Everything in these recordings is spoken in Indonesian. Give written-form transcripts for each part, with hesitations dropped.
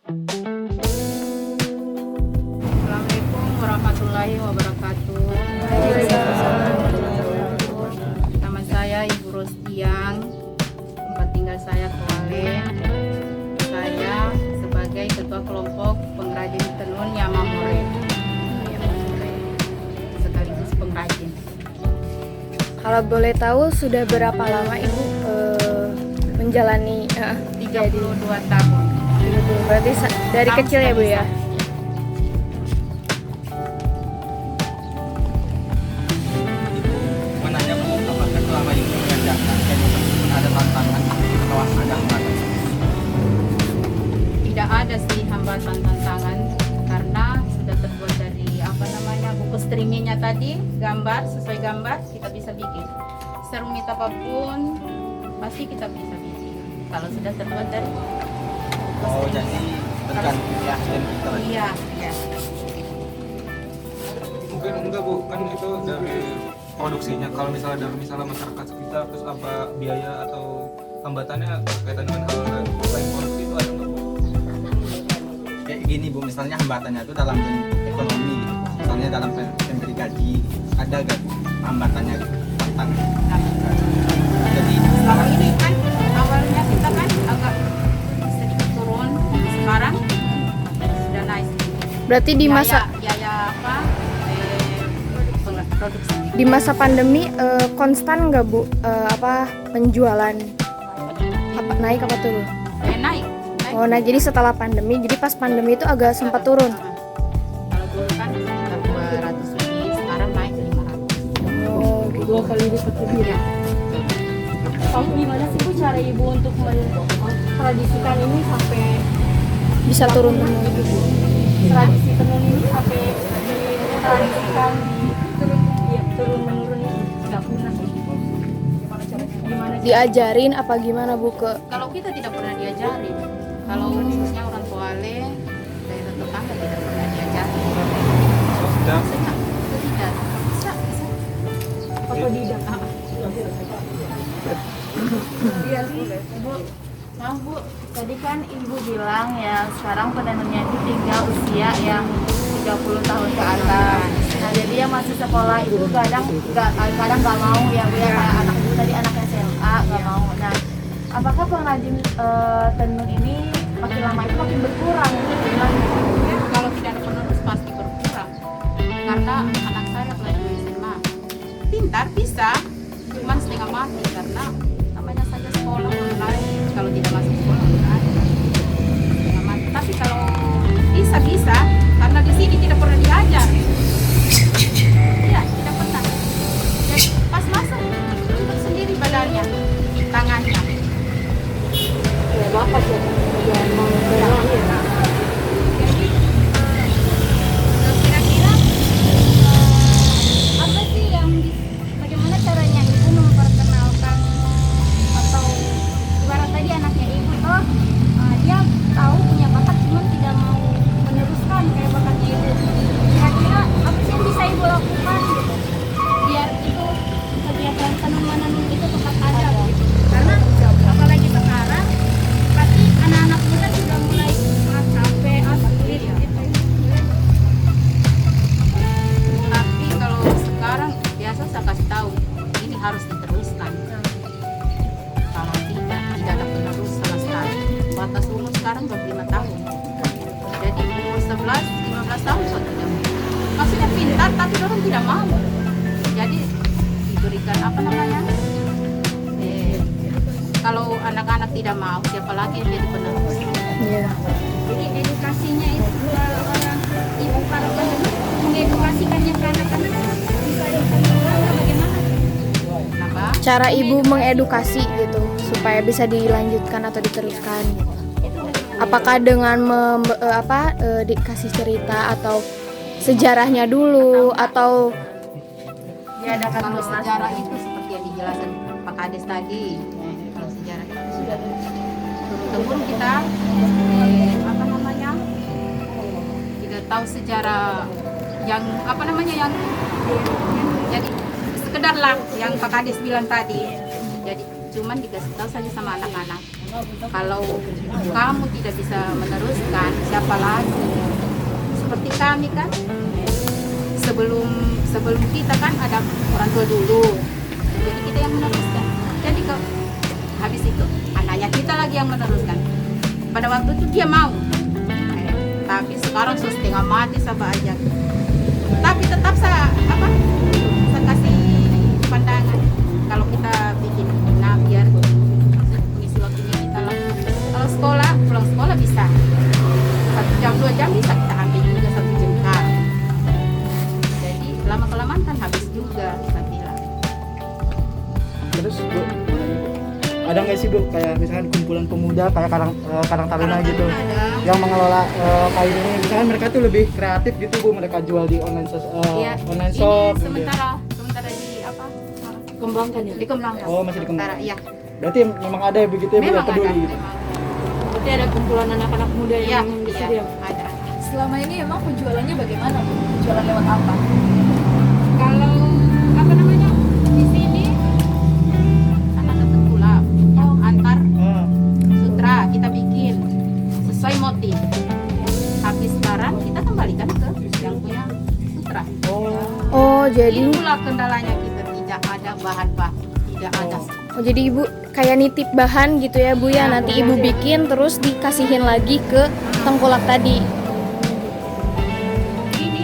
Assalamualaikum warahmatullahi wabarakatuh. Nama saya Ibu Rostiang, tempat tinggal saya Kuale. Saya sebagai ketua kelompok pengrajin tenun Yamamore, sekaligus pengrajin. Kalau boleh tahu sudah berapa lama Ibu menjalani 32 tahun. berarti dari kecil ya Bu ya? Menanya Bu, apakah selama ini mengerjakan kayak tersebut ada tantangan atau ada hambatan? Tidak ada sih hambatan tantangan karena sudah terbuat dari buku streamingnya tadi, gambar sesuai gambar kita bisa bikin. Serumit apapun pasti kita bisa bikin kalau sudah terbuat dari Oh, jadi tergantung keahlian kita lagi. Iya. Mungkin enggak Bu, kan itu dari produksinya. Kalau misalnya masyarakat sekitar, terus apa biaya atau hambatannya berkaitan dengan hal lain produksi itu ada nggak Bu? Kayak gini Bu, misalnya hambatannya itu dalam ekonomi, misalnya dalam pemberi gaji, ada gak Bu hambatannya tantangan? Jadi Kalau ini kan awalnya kita kan agak sedikit turun, sekarang sudah naik. Berarti di masa Produksi di masa pandemi konstan nggak Bu penjualan naik apa turun? naik. Oh, nah jadi setelah pandemi, jadi pas pandemi itu agak sempat turun. Kalau dulu kan sekitar 200 lebih, sekarang naik ke 500. Oh, gitu. 2 kali lipat lebih ya. Kamu gimana sih Bu cara Ibu untuk mentradisikan ini sampai Bisa turun. tradisi tenun ini sampai ditradisikan turun menurun nggak punah? Gimana caranya? Gimana Diajarin apa gimana Bu ke? Kalau kita tidak pernah diajarin, kalau khususnya orang Kuale, daerah tetangga tidak pernah diajarin. Sudah. Maksudnya, tidak bisa. otodidak? Iya Bu, maaf Bu, tadi kan Ibu bilang ya sekarang penenunnya itu tinggal usia yang 30 tahun ke atas. Nah jadi yang masih sekolah itu kadang nggak mau ya Bu ya, kayak anak Ibu tadi anak SMA nggak mau. Nah apakah pengrajin tenun ini makin lama itu makin berkurang? Gimana? Kalau tidak ada penerus pasti berkurang. Karena anak saya pelajar SMA, pintar bisa, cuman setengah mati karena namanya saja sekolah online. Kalau tidak masuk sekolah online, setengah mati. Tapi kalau bisa, karena di sini tidak pernah diajar. Iya, tidak pernah. Jadi pas masuk, untuk sendiri badannya, tangannya. Ya bapak ya, yang mau berani ya. Jadi kira-kira apa sih yang bagaimana caranya Ibu memperkenalkan atau ibarat tadi anaknya Ibu toh dia tahu punya bakat cuman tidak mau meneruskan kayak bakatnya Ibu. Kira-kira apa sih yang bisa Ibu lakukan gitu biar itu kegiatan tenun menenun itu tetap ada gitu. Karena apalagi sekarang pasti anak-anak muda sudah mulai capek, sulit gitu. Tapi kalau sekarang biasa saya kasih tahu, ini harus diteruskan. Kalau tidak ada penerus sama sekali. Batas umur sekarang 25 tahun. Jadi umur 11, 15 tahun sudah tidak. Maksudnya pintar tapi orang tidak mau. Jadi diberikan kalau anak-anak tidak mau, siapa lagi yang jadi penerus? Iya. Jadi edukasinya itu orang ibu para penenun mengedukasikannya ke anak-anak bisa dilakukan bagaimana? Kenapa? Cara Ibu mengedukasi gitu supaya bisa dilanjutkan atau diteruskan gitu. Apakah dengan dikasih cerita atau sejarahnya dulu atau Diadakan Kalau kelas. sejarah itu seperti yang dijelaskan Pak Kades tadi. Kalau sejarah itu sudah turun-temurun kita tidak tahu sejarah yang yang jadi sekedar lah yang Pak Kades bilang tadi. Jadi cuman dikasih tahu saja sama anak-anak. Kalau kamu tidak bisa meneruskan, siapa lagi? Seperti kami kan, sebelum kita kan ada orang tua dulu, jadi kita yang meneruskan. Jadi habis itu anaknya kita lagi yang meneruskan. Pada waktu itu dia mau, tapi sekarang sudah setengah mati sama aja. Tapi tetap saya kasih pandangan kalau kita bikin biar mengisi waktunya kita lah. Kalau sekolah, pulang sekolah bisa 1 jam 2 jam bisa kita ambil juga 1 jengkal. Jadi lama-kelamaan kan habis juga kita bilang. Terus Bu, ada nggak sih Bu kayak misalkan kumpulan pemuda kayak Karang Taruna gitu Ada. yang mengelola kain ini, misalkan mereka tuh lebih kreatif gitu Bu, mereka jual di online Iya, online ini shop gitu. sementara di Kembangkan ya. dikembangkan. Oh, masih dikembangkan. Iya. Berarti memang ada ya begitu ya Bu, yang Memang ada. peduli gitu. Memang. Berarti ada kumpulan anak-anak muda Iya, yang di situ iya, ya. ada. Selama ini emang penjualannya bagaimana Bu? Penjualan lewat apa? Kalau di sini kan ada tengkulap yang antar Ah, sutra kita bikin sesuai motif. Habis barang kita kembalikan ke yang punya sutra. Oh, jadi Itulah kendalanya kita tidak ada bahan baku, tidak ada. jadi Ibu kayak nitip bahan gitu ya Bu ya, nanti Ibu bikin terus dikasihin lagi ke tengkulak tadi. Ini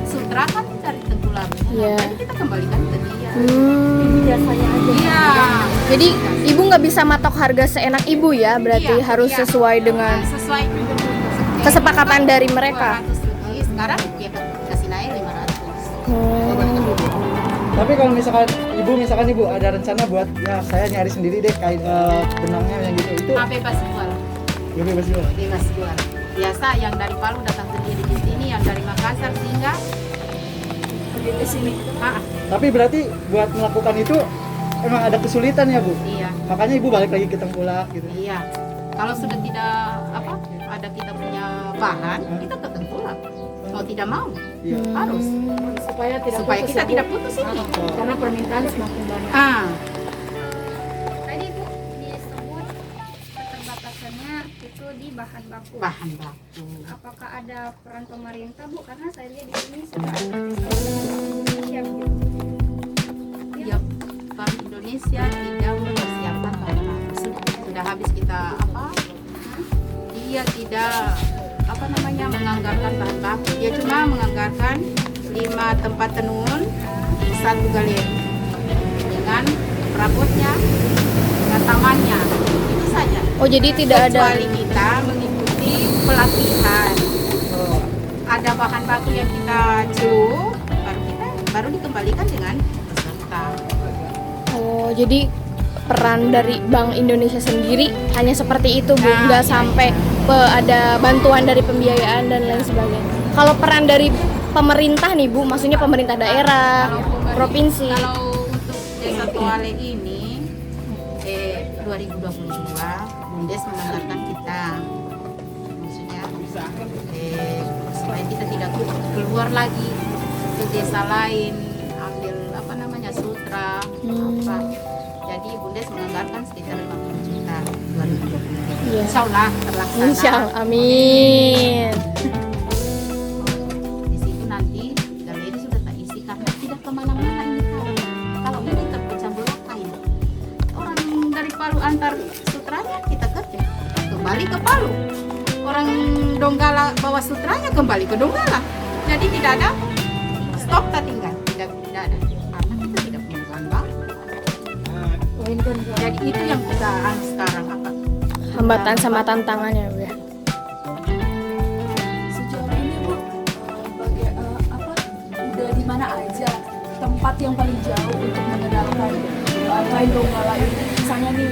sutra kan dari tengkulap. Iya. Jadi kita kembalikan ke dia. Biasanya aja. Iya. Jadi Ibu nggak bisa matok harga seenak Ibu ya, berarti Iya, harus iya. sesuai dengan sesuai kesepakatan dari mereka. 200 lebih. Sekarang dia kasih naik 500. tapi kalau misalkan Ibu ada rencana buat ya saya nyari sendiri deh kain benangnya yang gitu, itu Bebas jual. ya bebas juga. Bebas jual. Biasa yang dari Palu datang sendiri di sini, yang dari Makassar singgah Di sini. Tapi berarti buat melakukan itu emang ada kesulitan ya Bu, Iya, makanya Ibu balik lagi ke tengkulak gitu. iya. Kalau sudah tidak ada kita punya bahan, kita ke tengkulak. Mau tidak mau, Iya. harus Supaya supaya putus kita ya, Bu. tidak putus ini. Karena permintaan semakin banyak. Tadi Bu disebut keterbatasannya itu di bahan baku. Bahan baku. Apakah ada peran pemerintah Bu? Karena saya lihat di sini sudah ada Indonesia gitu. Ya, Bank Indonesia tidak mempersiapkan bahan baku. Sudah habis kita dia tidak menganggarkan bahan baku. Dia cuma menganggarkan 5 tempat tenun, 1 galeri dengan perabotnya, dengan tamannya, itu saja. Oh, jadi tidak ada. Kecuali kita mengikuti pelatihan. Ada bahan baku yang kita celup, baru dikembalikan dengan peserta. Oh, jadi peran dari Bank Indonesia sendiri hanya seperti itu Bu, Nah, nggak iya, sampai ada bantuan dari pembiayaan dan lain sebagainya. Kalau peran dari pemerintah nih Bu, maksudnya pemerintah daerah, provinsi. Kalau untuk desa Toale ini 2022 Bundes menganggarkan kita, maksudnya supaya kita tidak keluar lagi ke desa lain ambil sutra apa. Jadi Bundes menganggarkan sekitar 50 juta 2020. Iya. Insya Allah terlaksana. Insya Allah, amin. Di situ nanti galeri sudah tak isi karena tidak kemana-mana ini kan. Kalau ini terpecah belah kain. Orang dari Palu antar sutranya kita kerja kembali ke Palu. Orang Donggala bawa sutranya kembali ke Donggala. Jadi tidak ada stok tak tinggal, tidak ada. Karena kita tidak punya bahan baku. Jadi itu yang kita sekarang apa? Hambatan sama tantangannya Bu ya. Sejauh ini Bu, udah di mana aja tempat yang paling jauh untuk mengenalkan kain Donggala ini? Misalnya nih,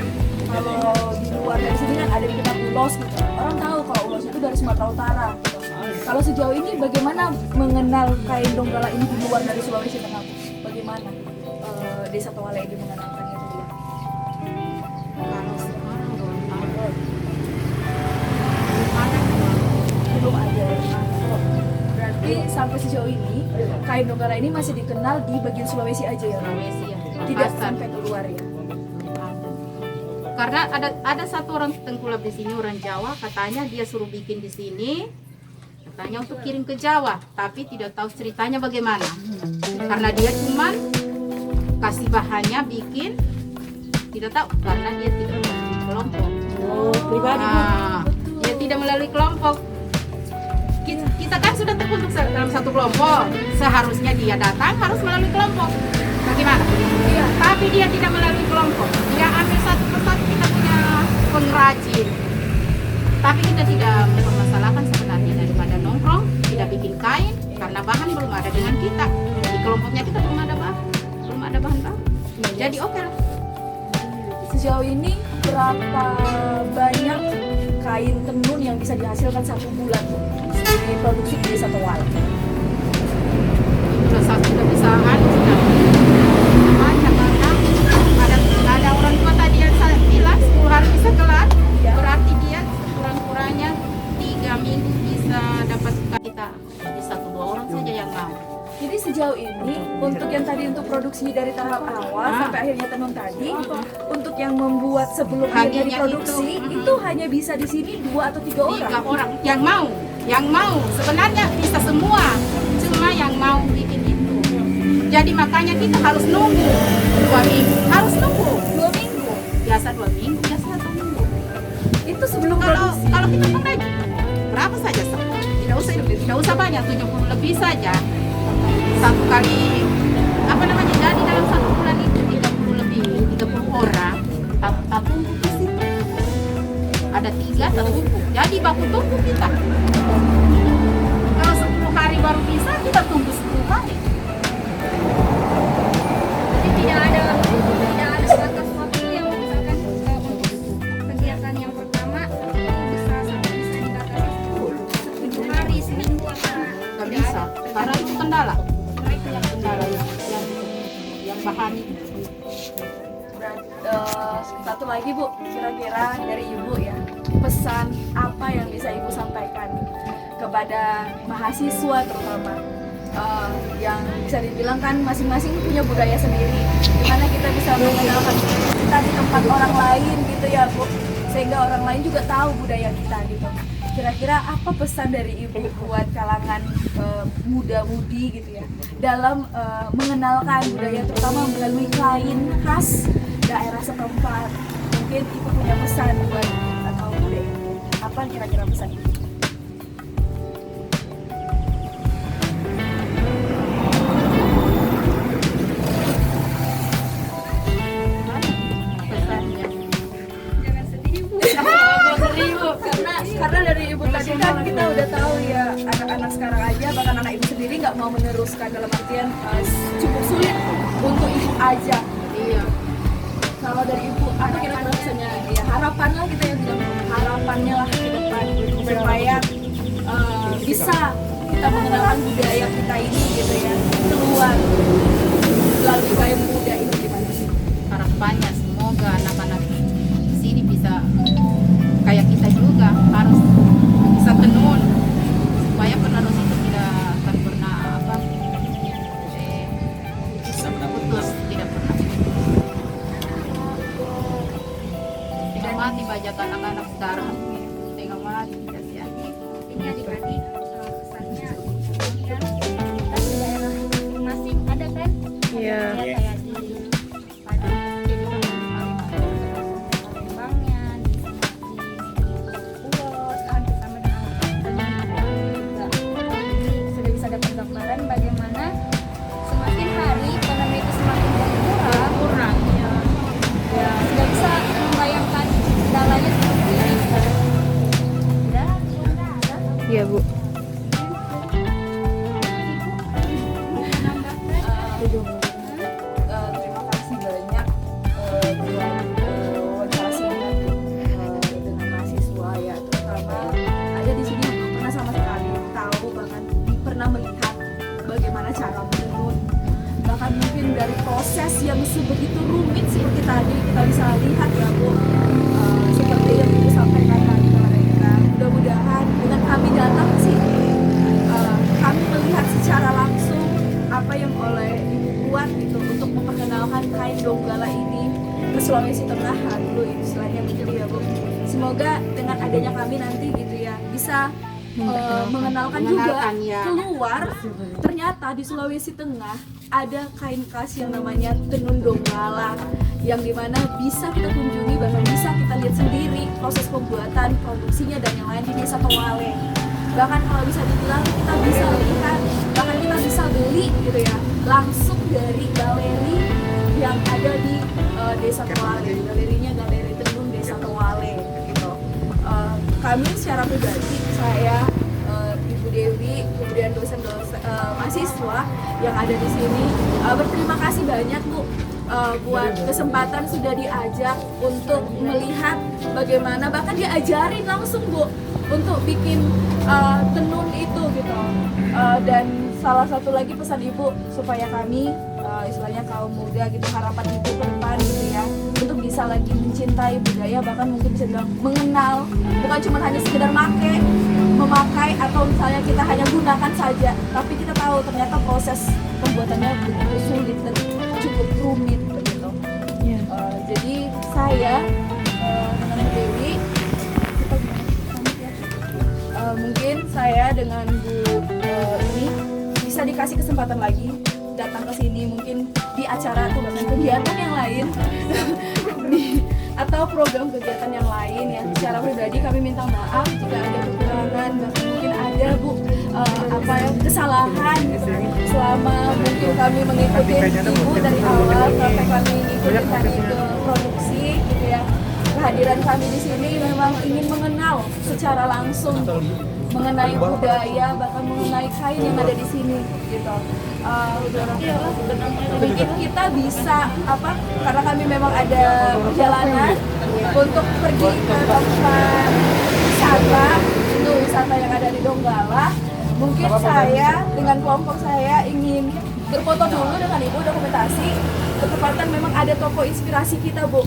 kalau di luar dari sini kan ada di kita Ulos gitu. Orang tahu kalau Ulos itu dari Sumatera Utara. Gitu. Kalau sejauh ini bagaimana mengenal kain Donggala ini di luar dari Sulawesi Tengah? Bagaimana Desa Toale ini mengenalkannya? Kalau sekarang Belum ada. Berarti sampai sejauh ini kain Donggala ini masih dikenal di bagian Sulawesi aja ya? Sulawesi ya. Tidak Pasar. sampai keluar ya? Karena ada satu orang tengkulap di sini, orang Jawa, katanya dia suruh bikin di sini, katanya untuk kirim ke Jawa, tapi tidak tahu ceritanya bagaimana. Karena dia cuman kasih bahannya bikin, tidak tahu karena dia tidak melalui kelompok. Oh, pribadi Bu. Nah, dia tidak melalui kelompok. Kita kan sudah terbentuk dalam satu kelompok. Seharusnya dia datang harus melalui kelompok. Bagaimana? Iya. Tapi dia tidak melalui kelompok. Dia ambil satu persatu, kita punya pengrajin. Tapi kita tidak mempermasalahkan sebenarnya, daripada nongkrong, tidak bikin kain karena bahan belum ada dengan kita. Di kelompoknya kita belum ada bahan bahan. Jadi oke lah. Sejauh ini berapa banyak kain tenun yang bisa dihasilkan satu bulan Bu? Di produksi di Desa Towal? Sudah satu kebiasaan sudah banyak karena ada orang tua tadi yang saya bilang 10 hari bisa kelar, berarti dia kurang-kurangnya 3 minggu bisa dapat kita. Jadi 1-2 orang saja yang mau. Jadi sejauh ini untuk yang tadi untuk produksi dari tahap awal sampai akhirnya tenun tadi, untuk yang membuat sebelum akhirnya Hadiahnya diproduksi itu hanya bisa di sini 2 atau 3 orang. 3 orang yang mau sebenarnya bisa semua, cuma yang mau bikin itu. Jadi makanya kita harus nunggu 2 minggu, harus nunggu 2 minggu. biasa 2 minggu, biasa 1 minggu. Itu sebelum Kalau produksi. kita pengrajin berapa saja, tidak usah banyak, 70 lebih saja. Satu kali jadi dalam 1 bulan itu 30 lebih, 30 orang tak tumpuk di situ. Ada 3 tertumpuk, jadi baku tumpuk kita. Kalau 10 hari baru bisa, kita tunggu 10 hari. Jadi tidak ada batas waktu yang misalkan untuk kegiatan yang pertama bisa dikatakan 10 hari, seminggu atau Nggak bisa, karena itu kendala yang bahan itu. Satu lagi Bu, kira-kira dari Ibu ya, pesan apa yang bisa Ibu sampaikan kepada mahasiswa terutama yang bisa dibilang kan masing-masing punya budaya sendiri, dimana kita bisa mengenalkan kita di tempat orang lain gitu ya Bu, sehingga orang lain juga tahu budaya kita gitu. Kira-kira apa pesan dari Ibu buat kalangan muda-mudi gitu ya dalam mengenalkan budaya, terutama melalui kain khas daerah setempat? Mungkin Ibu punya pesan buat atau budaya, apa kira-kira pesan Ibu? jangan sedih Bu. Karena dari Ibu tadi kan kita udah tahu ya, anak-anak sekarang aja bahkan anak Ibu sendiri nggak mau meneruskan, dalam artian cukup sulit untuk Ibu ajak. Iya. Kalau dari Ibu apa kira-kira pesannya? Ya harapan lah, kita yang bilang harapannya lah ke depan supaya bisa kita mengenalkan budaya kita ini gitu ya keluar melalui kain muda ini, gimana sih? Harapannya semoga anak-anak di sini bisa kayak kita juga, harus bisa tenun supaya penerus itu tidak akan pernah putus, tidak pernah tidak mati banyak anak-anak sekarang, tidak mati kasihan. Ini adik-adik pesannya kemudian kita di daerah masing-masing ada kan? Iya. Ya, kayak di Palembangnya, di Pulau kan bersama dengan juga. Jadi sudah bisa dapat gambaran bagaimana semakin hari ekonomi itu semakin berkurang. Ya, sudah bisa membayangkan kendalanya seperti ini. Sudah ada. Iya Bu. Terima kasih banyak buat wawancara singkat dengan mahasiswa ya, terutama ada di sini yang belum pernah sama sekali tahu, bahkan pernah melihat bagaimana cara menenun, bahkan mungkin dari proses yang sebegitu rumit seperti tadi kita bisa lihat ya Bu, seperti yang Ibu sampaikan tadi kepada kita. Mudah-mudahan dengan kami datang ke sini Sulawesi Tengah dulu istilahnya begitu ya Bu. Semoga dengan adanya kami nanti gitu ya bisa mengenalkan juga ya. keluar, ternyata di Sulawesi Tengah ada kain khas yang namanya tenun Donggala, yang dimana bisa kita kunjungi, bahkan bisa kita lihat sendiri proses pembuatan, produksinya dan yang lain di Desa Towale. Bahkan kalau bisa dibilang kita bisa lihat, bahkan kita bisa beli gitu ya langsung dari galeri yang ada di Desa Towale. Galerinya Galeri Tenun Desa Towale gitu. Kami secara pribadi, saya, Ibu Dewi, kemudian dosen-dosen mahasiswa yang ada di sini berterima kasih banyak Bu buat kesempatan sudah diajak untuk melihat bagaimana, bahkan diajarin langsung Bu untuk bikin tenun itu gitu. Dan salah satu lagi pesan Ibu supaya kami istilahnya kaum muda gitu, harapan Ibu ke depan gitu ya, untuk bisa lagi mencintai budaya, bahkan mungkin bisa bilang mengenal, bukan cuma hanya sekedar memakai atau misalnya kita hanya gunakan saja, tapi kita tahu ternyata proses pembuatannya begitu sulit dan cukup rumit begitu. Jadi saya dengan Bu Dewi kita mungkin saya dengan Bu ini bisa dikasih kesempatan lagi datang ke sini mungkin di acara atau bahkan kegiatan yang lain atau program kegiatan yang lain ya. Secara pribadi kami minta maaf jika ada kekurangan, bahkan mungkin ada Bu kesalahan gitu. Selama mungkin kami mengikuti Ibu dari awal sampai kami ngikutin tadi ke produksi gitu ya. Kehadiran kami di sini memang ingin mengenal secara langsung mengenai budaya, bahkan mengenai kain yang ada di sini gitu. Mungkin kita bisa karena kami memang ada perjalanan untuk pergi ke tempat wisata, itu wisata yang ada di Donggala. Mungkin saya dengan kelompok saya ingin berfoto dulu dengan Ibu, dokumentasi. Ketepatan memang ada toko inspirasi kita Bu.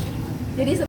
Jadi